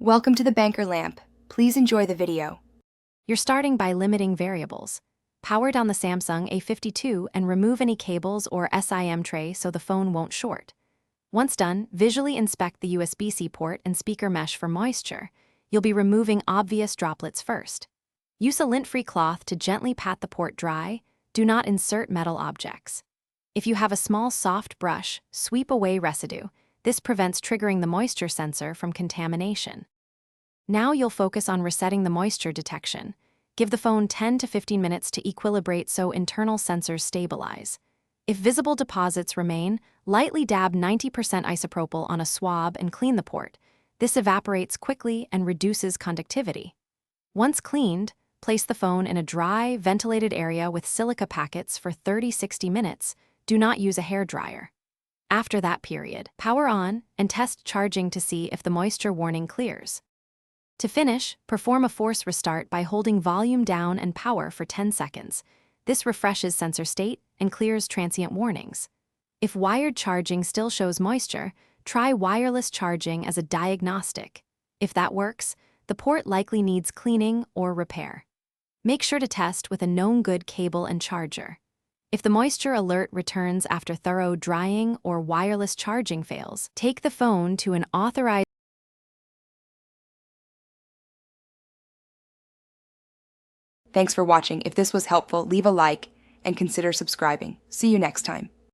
Welcome to the banker lamp. Please enjoy the video. You're starting by limiting variables. Power down the Samsung A52 and remove any cables or SIM tray so the phone won't short. Once done, visually inspect the USB-C port and speaker mesh for moisture. You'll be removing obvious droplets first. Use a lint-free cloth to gently pat the port dry. Do not insert metal objects. If you have a small soft brush, sweep away residue. This prevents triggering the moisture sensor from contamination. Now you'll focus on resetting the moisture detection. Give the phone 10 to 15 minutes to equilibrate so internal sensors stabilize. If visible deposits remain, lightly dab 90% isopropyl on a swab and clean the port. This evaporates quickly and reduces conductivity. Once cleaned, place the phone in a dry, ventilated area with silica packets for 30-60 minutes. Do not use a hairdryer. After that period, power on and test charging to see if the moisture warning clears. To finish, perform a force restart by holding volume down and power for 10 seconds. This refreshes sensor state and clears transient warnings. If wired charging still shows moisture, try wireless charging as a diagnostic. If that works, the port likely needs cleaning or repair. Make sure to test with a known good cable and charger. If the moisture alert returns after thorough drying or wireless charging fails, take the phone to an authorized. Thanks for watching. If this was helpful, leave a like and consider subscribing. See you next time.